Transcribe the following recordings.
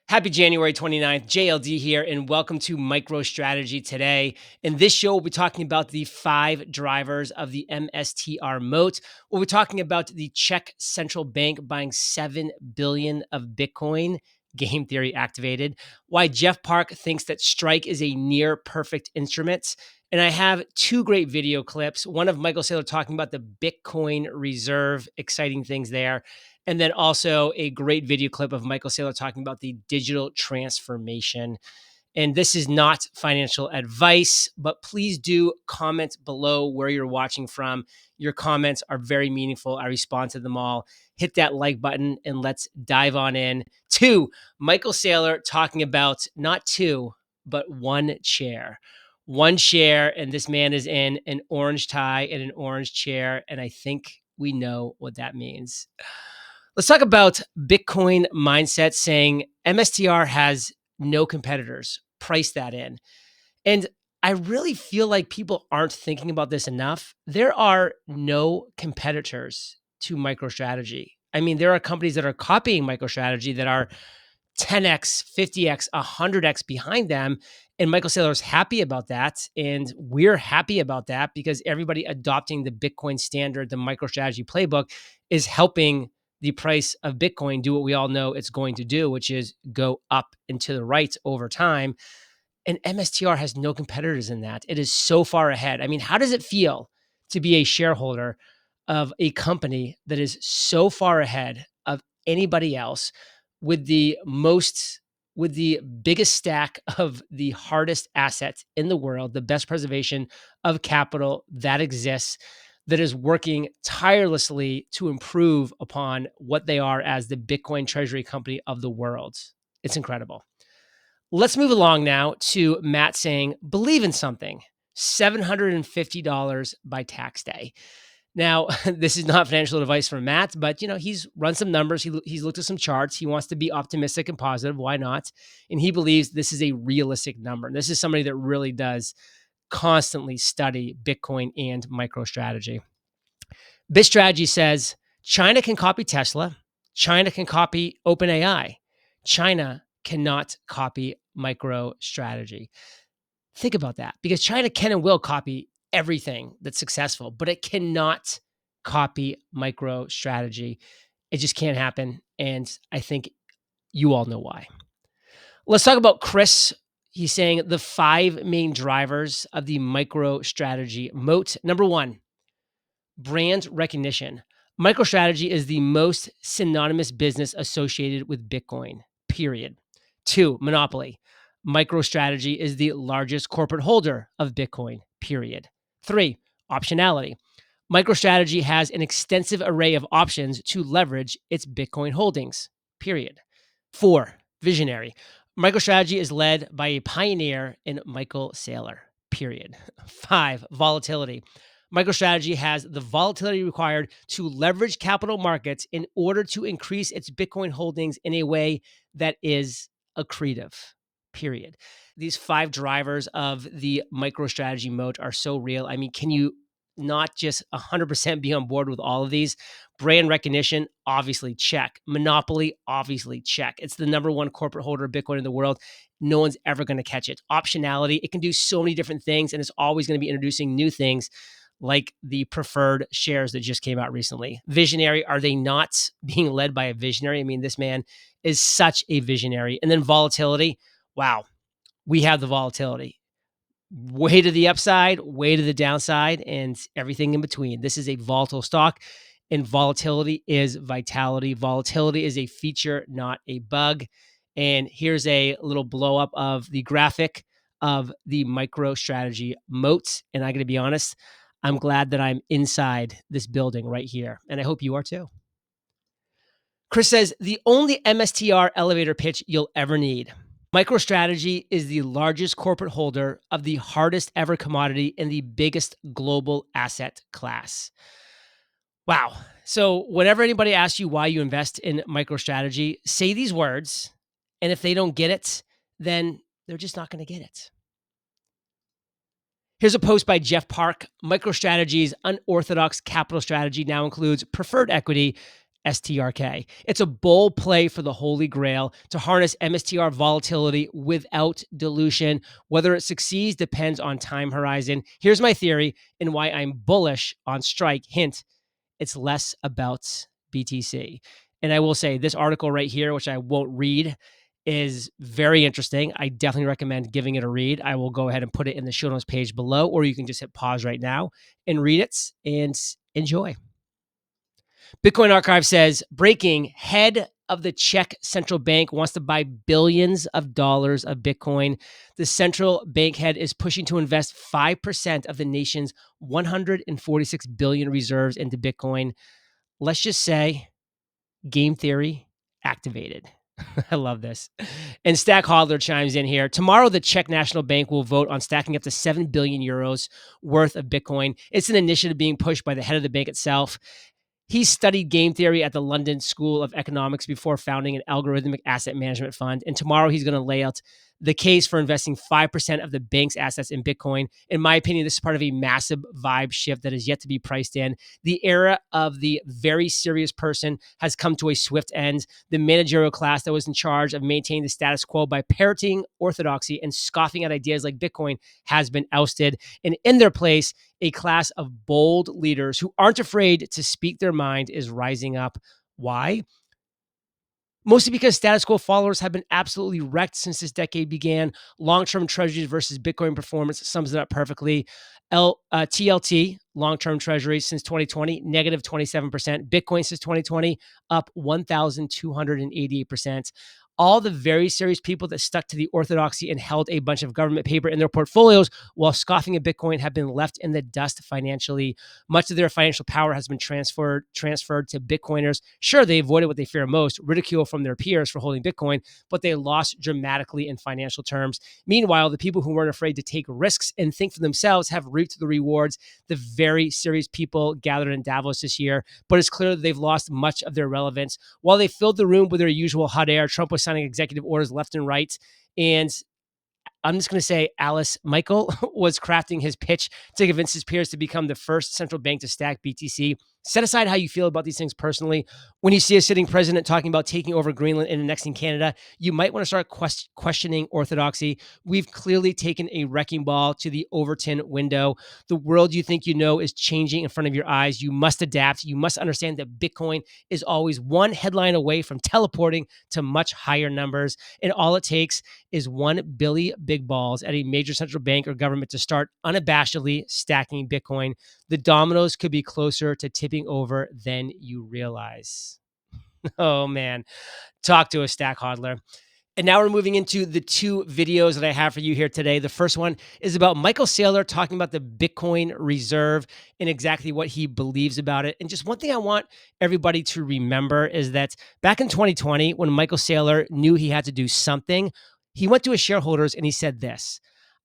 Happy January 29th, JLD here, and welcome to MicroStrategy Today. In this show, we'll be talking about the 5 drivers of the MSTR moat. We'll be talking about the Czech central bank buying 7 billion of Bitcoin, game theory activated, why Jeff Park thinks that Strike is a near perfect instrument. And I have 2 great video clips, one of Michael Saylor talking about the Bitcoin reserve, exciting things there. And then also a great video clip of Michael Saylor talking about the digital transformation. And this is not financial advice, but please do comment below where you're watching from. Your comments are very meaningful. I respond to them all. Hit that like button and let's dive on in to Michael Saylor talking about not 2, but 1 chair. 1 chair, and this man is in an orange tie and an orange chair, and I think we know what that means. Let's talk about Bitcoin mindset saying MSTR has no competitors. Price that in. And I really feel like people aren't thinking about this enough. There are no competitors to MicroStrategy. I mean, there are companies that are copying MicroStrategy that are 10x, 50x, 100x behind them. And Michael Saylor is happy about that. And we're happy about that because everybody adopting the Bitcoin standard, the MicroStrategy playbook, is helping the price of Bitcoin do what we all know it's going to do, which is go up and to the right over time. And MSTR has no competitors in that. It is so far ahead. I mean, how does it feel to be a shareholder of a company that is so far ahead of anybody else with the biggest stack of the hardest assets in the world, the best preservation of capital that exists, that is working tirelessly to improve upon what they are as the Bitcoin treasury company of the world? It's incredible. Let's move along now to Matt saying, believe in something, $750 by tax day. Now, this is not financial advice from Matt, but he's run some numbers. He's looked at some charts. He wants to be optimistic and positive. Why not? And he believes this is a realistic number. This is somebody that really does constantly study Bitcoin and MicroStrategy. BitStrategy says China can copy Tesla. China can copy OpenAI. China cannot copy MicroStrategy. Think about that, because China can and will copy everything that's successful, but it cannot copy MicroStrategy. It just can't happen. And I think you all know why. Let's talk about Chris. He's saying the 5 main drivers of the MicroStrategy moat. Number 1, brand recognition. MicroStrategy is the most synonymous business associated with Bitcoin, period. 2, monopoly. MicroStrategy is the largest corporate holder of Bitcoin, period. 3, optionality. MicroStrategy has an extensive array of options to leverage its Bitcoin holdings, period. 4, visionary. MicroStrategy is led by a pioneer in Michael Saylor, period. 5, volatility. MicroStrategy has the volatility required to leverage capital markets in order to increase its Bitcoin holdings in a way that is accretive, period. These 5 drivers of the MicroStrategy moat are so real. I mean, can you not just 100% be on board with all of these? Brand recognition, obviously check. Monopoly, obviously check. It's the number 1 corporate holder of Bitcoin in the world. No one's ever going to catch it. Optionality, it can do so many different things, and it's always going to be introducing new things, like the preferred shares that just came out recently. Visionary, are they not being led by a visionary? I mean, this man is such a visionary. And then volatility, wow, we have the volatility. Way to the upside, way to the downside, and everything in between. This is a volatile stock, and volatility is vitality. Volatility is a feature, not a bug. And here's a little blow up of the graphic of the MicroStrategy moat. And I got to be honest, I'm glad that I'm inside this building right here, and I hope you are too. Chris says, the only MSTR elevator pitch you'll ever need. MicroStrategy is the largest corporate holder of the hardest ever commodity in the biggest global asset class. Wow. So whenever anybody asks you why you invest in MicroStrategy, say these words, and if they don't get it, then they're just not going to get it. Here's a post by Jeff Park. MicroStrategy's unorthodox capital strategy now includes preferred equity STRK. It's a bold play for the Holy Grail to harness MSTR volatility without dilution. Whether it succeeds depends on time horizon. Here's my theory and why I'm bullish on Strike. Hint, it's less about BTC. And I will say this article right here, which I won't read, is very interesting. I definitely recommend giving it a read. I will go ahead and put it in the show notes page below, or you can just hit pause right now and read it and enjoy. Bitcoin Archive says, breaking, head of the Czech central bank wants to buy billions of dollars of Bitcoin. The central bank head is pushing to invest 5% of the nation's 146 billion reserves into Bitcoin. Let's just say game theory activated. I love this. And Stack Hodler chimes in here. Tomorrow, the Czech National Bank will vote on stacking up to 7 billion euros worth of Bitcoin. It's an initiative being pushed by the head of the bank itself. He studied game theory at the London School of Economics before founding an algorithmic asset management fund. And tomorrow he's going to lay out the case for investing 5% of the bank's assets in Bitcoin. In my opinion, this is part of a massive vibe shift that is yet to be priced in. The era of the very serious person has come to a swift end. The managerial class that was in charge of maintaining the status quo by parroting orthodoxy and scoffing at ideas like Bitcoin has been ousted. And in their place, a class of bold leaders who aren't afraid to speak their mind is rising up. Why? Mostly because status quo followers have been absolutely wrecked since this decade began. Long-term treasuries versus Bitcoin performance sums it up perfectly. TLT, long-term treasuries since 2020, negative 27%. Bitcoin since 2020, up 1,288%. All the very serious people that stuck to the orthodoxy and held a bunch of government paper in their portfolios while scoffing at Bitcoin have been left in the dust financially. Much of their financial power has been transferred to Bitcoiners. Sure, they avoided what they fear most, ridicule from their peers for holding Bitcoin, but they lost dramatically in financial terms. Meanwhile, the people who weren't afraid to take risks and think for themselves have reaped the rewards. The very serious people gathered in Davos this year, but it's clear that they've lost much of their relevance. While they filled the room with their usual hot air, Trump was signing executive orders left and right. And I'm just going to say Alice Michael was crafting his pitch to convince his peers to become the first central bank to stack BTC. Set aside how you feel about these things personally. When you see a sitting president talking about taking over Greenland and annexing Canada, you might want to start questioning orthodoxy. We've clearly taken a wrecking ball to the Overton window. The world you think you know is changing in front of your eyes. You must adapt. You must understand that Bitcoin is always one headline away from teleporting to much higher numbers. And all it takes is one Billy Big Balls at a major central bank or government to start unabashedly stacking Bitcoin. The dominoes could be closer to tipping over than you realize. Oh, man. Talk to a Stack Hodler. And now we're moving into the two videos that I have for you here today. The first one is about Michael Saylor talking about the Bitcoin reserve and exactly what he believes about it. And just one thing I want everybody to remember is that back in 2020, when Michael Saylor knew he had to do something, he went to his shareholders and he said this: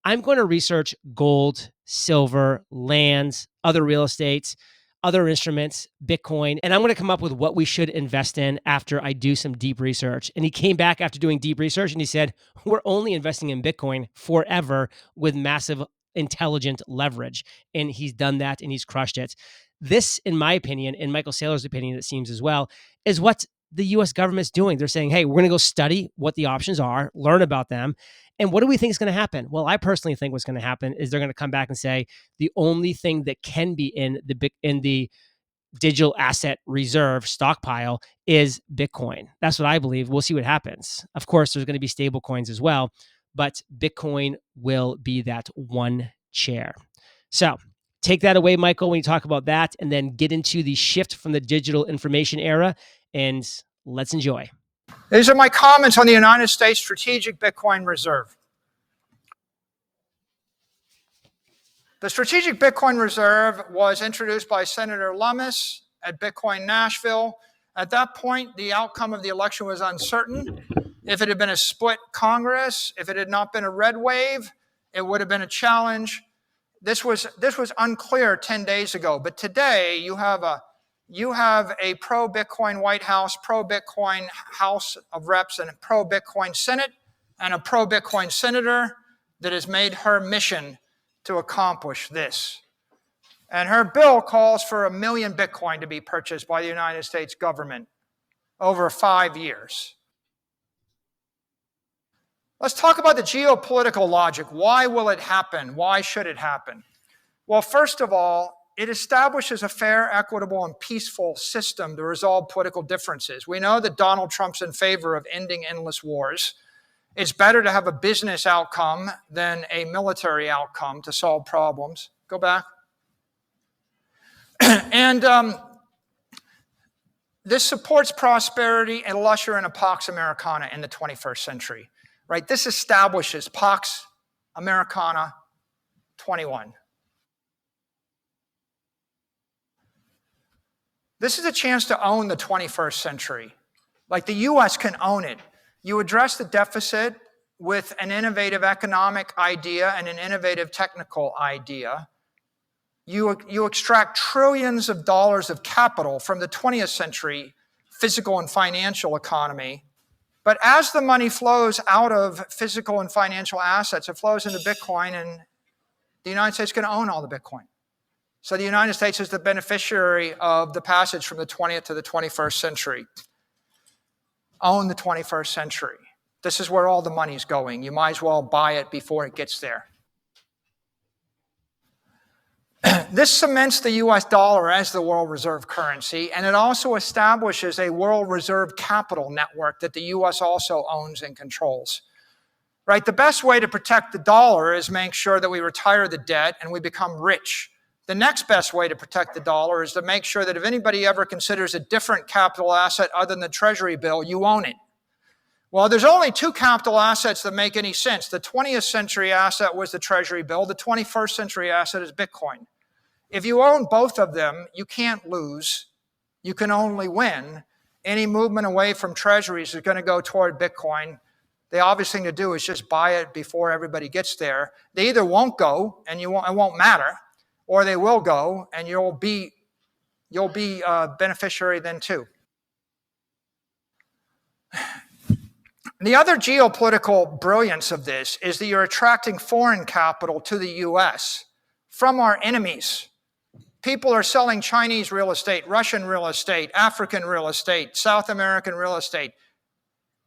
I'm going to research gold, silver, lands, other real estates, other instruments, Bitcoin, and I'm going to come up with what we should invest in after I do some deep research. And he came back after doing deep research and he said, we're only investing in Bitcoin forever with massive intelligent leverage. And he's done that and he's crushed it. This, in my opinion, in Michael Saylor's opinion, it seems as well, is what the US government's doing. They're saying, hey, we're going to go study what the options are, learn about them. And what do we think is going to happen? Well, I personally think what's going to happen is they're going to come back and say the only thing that can be in the digital asset reserve stockpile is Bitcoin. That's what I believe. We'll see what happens. Of course, there's going to be stable coins as well, but Bitcoin will be that one chair. So take that away, Michael, when you talk about that, and then get into the shift from the digital information era, and let's enjoy. These are my comments on the United States Strategic Bitcoin Reserve. The Strategic Bitcoin Reserve was introduced by Senator Lummis at Bitcoin Nashville. At that point, the outcome of the election was uncertain. If it had been a split Congress, if it had not been a red wave, it would have been a challenge. This was unclear 10 days ago, but today you have a pro-Bitcoin White House, pro-Bitcoin House of Reps, and a pro-Bitcoin Senate, and a pro-Bitcoin senator that has made her mission to accomplish this. And her bill calls for 1 million Bitcoin to be purchased by the United States government over 5 years. Let's talk about the geopolitical logic. Why will it happen? Why should it happen? Well, first of all, it establishes a fair, equitable, and peaceful system to resolve political differences. We know that Donald Trump's in favor of ending endless wars. It's better to have a business outcome than a military outcome to solve problems. Go back. And this supports prosperity and usher in a Pax Americana in the 21st century. Right? This establishes Pax Americana 21. This is a chance to own the 21st century. Like the US can own it. You address the deficit with an innovative economic idea and an innovative technical idea. You extract trillions of dollars of capital from the 20th century physical and financial economy. But as the money flows out of physical and financial assets, it flows into Bitcoin, and the United States can own all the Bitcoin. So the United States is the beneficiary of the passage from the 20th to the 21st century. Own the 21st century. This is where all the money's going. You might as well buy it before it gets there. This cements the US dollar as the world reserve currency, and it also establishes a world reserve capital network that the US also owns and controls. Right? The best way to protect the dollar is make sure that we retire the debt and we become rich. The next best way to protect the dollar is to make sure that if anybody ever considers a different capital asset other than the Treasury bill, you own it. Well, there's only two capital assets that make any sense. The 20th century asset was the Treasury bill. The 21st century asset is Bitcoin. If you own both of them, you can't lose. You can only win. Any movement away from treasuries is going to go toward Bitcoin. The obvious thing to do is just buy it before everybody gets there. They either won't go and it won't matter, or they will go and you'll be a beneficiary then too. The other geopolitical brilliance of this is that you're attracting foreign capital to the US from our enemies. People are selling Chinese real estate, Russian real estate, African real estate, South American real estate.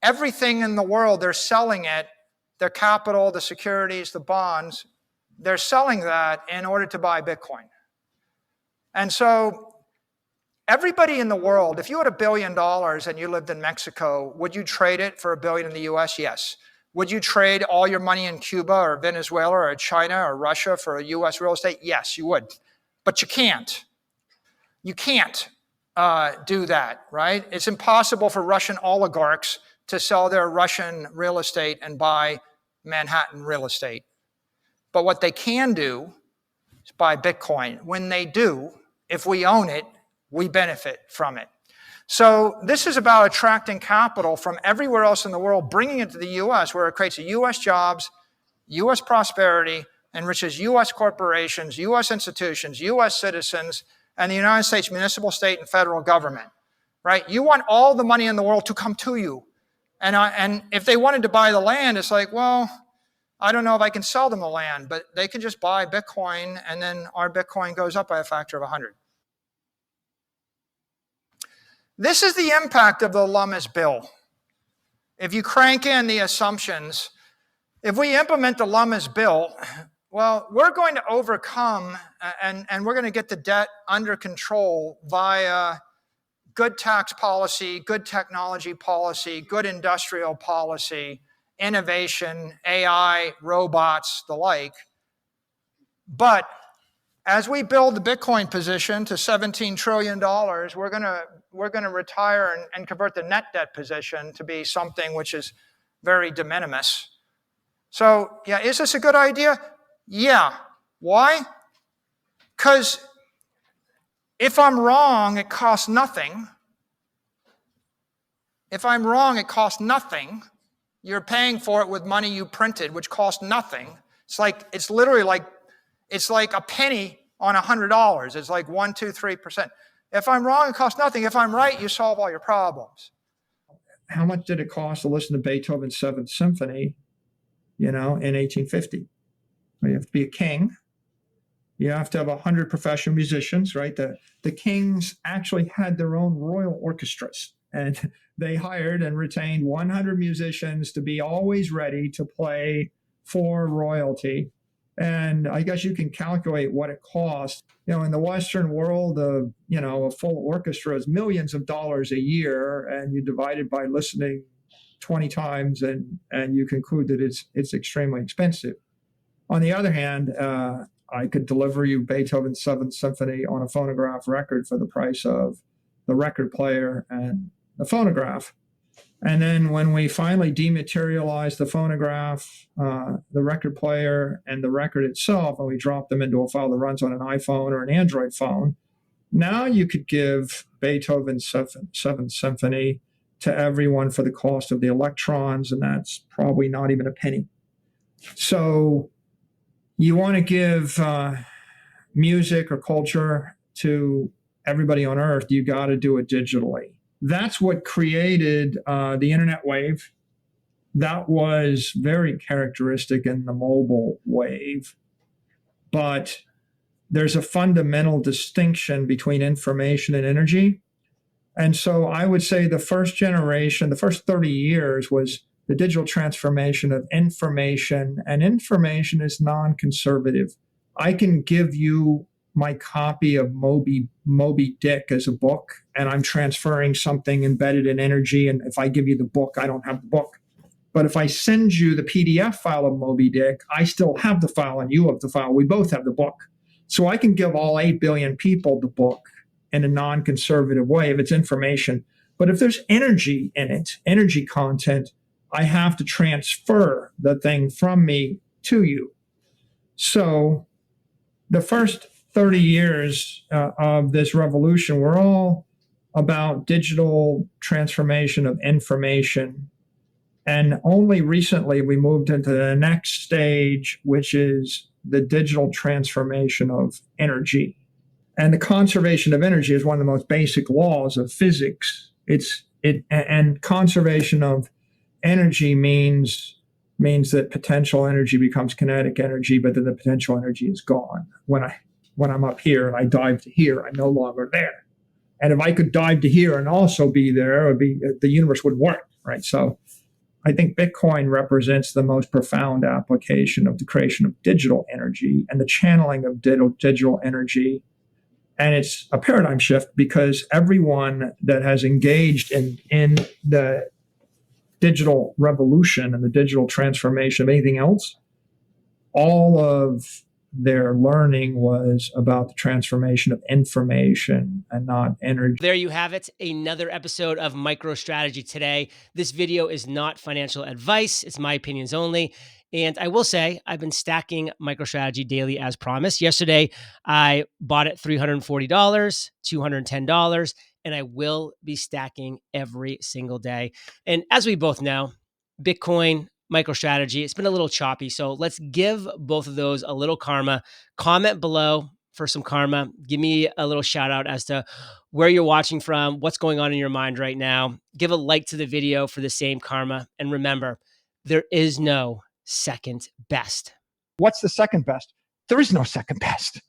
Everything in the world, they're selling it, their capital, the securities, the bonds, they're selling that in order to buy Bitcoin. And so everybody in the world, if you had $1 billion and you lived in Mexico, would you trade it for $1 billion in the US? Yes. Would you trade all your money in Cuba or Venezuela or China or Russia for a US real estate? Yes, you would. But you can't. You can't do that, right? It's impossible for Russian oligarchs to sell their Russian real estate and buy Manhattan real estate. But what they can do is buy Bitcoin. When they do, if we own it, we benefit from it. So this is about attracting capital from everywhere else in the world, bringing it to the US, where it creates US jobs, US prosperity, enriches US corporations, US institutions, US citizens, and the United States municipal, state, and federal government, right? You want all the money in the world to come to you. And if they wanted to buy the land, it's like, well, I don't know if I can sell them the land, but they can just buy Bitcoin, and then our Bitcoin goes up by a factor of 100. This is the impact of the Lummis bill. If you crank in the assumptions, if we implement the Lummis bill, well, we're going to overcome and we're going to get the debt under control via good tax policy, good technology policy, good industrial policy, innovation, AI, robots, the like. But as we build the Bitcoin position to $17 trillion, we're going to retire and convert the net debt position to be something which is very de minimis. So, yeah, is this a good idea? Yeah. Why? Because if I'm wrong, it costs nothing. If I'm wrong, it costs nothing. You're paying for it with money you printed, which costs nothing. It's literally like a penny on $100. It's like 1%, 2%, 3%. If I'm wrong, it costs nothing. If I'm right, you solve all your problems. How much did it cost to listen to Beethoven's Seventh Symphony, in 1850? You have to be a king. You have to have 100 professional musicians, right? The kings actually had their own royal orchestras, and they hired and retained 100 musicians to be always ready to play for royalty. And I guess you can calculate what it costs. In the Western world, a full orchestra is millions of dollars a year, and you divide it by listening 20 times, and you conclude that it's extremely expensive. On the other hand, I could deliver you Beethoven's Seventh Symphony on a phonograph record for the price of the record player and the phonograph. And then when we finally dematerialize the phonograph, the record player, and the record itself, and we drop them into a file that runs on an iPhone or an Android phone, now you could give Beethoven's Seventh Symphony to everyone for the cost of the electrons, and that's probably not even a penny. So you want to give music or culture to everybody on Earth, you got to do it digitally. That's what created the internet wave. That was very characteristic in the mobile wave. But there's a fundamental distinction between information and energy. And so I would say the first generation, the first 30 years was the digital transformation of information, and information is non-conservative. I can give you my copy of Moby Dick as a book, and I'm transferring something embedded in energy, and if I give you the book, I don't have the book. But if I send you the PDF file of Moby Dick, I still have the file and you have the file. We both have the book. So I can give all 8 billion people the book in a non-conservative way if it's information. But if there's energy in it, energy content, I have to transfer the thing from me to you. So the first 30 years of this revolution were all about digital transformation of information. And only recently we moved into the next stage, which is the digital transformation of energy. And the conservation of energy is one of the most basic laws of physics. And conservation of energy means that potential energy becomes kinetic energy, but then the potential energy is gone. When I'm up here and I dive to here, I'm no longer there. And if I could dive to here and also be there, the universe would work, right? So I think Bitcoin represents the most profound application of the creation of digital energy and the channeling of digital energy. And it's a paradigm shift because everyone that has engaged in the digital revolution and the digital transformation of anything else, all of their learning was about the transformation of information and not energy. There you have it, another episode of MicroStrategy Today. This video is not financial advice. It's my opinions only. And I will say I've been stacking MicroStrategy daily as promised. Yesterday, I bought it $340, $210, and I will be stacking every single day. And as we both know, Bitcoin, MicroStrategy, it's been a little choppy. So let's give both of those a little karma. Comment below for some karma. Give me a little shout out as to where you're watching from, what's going on in your mind right now. Give a like to the video for the same karma. And remember, there is no second best. What's the second best? There is no second best.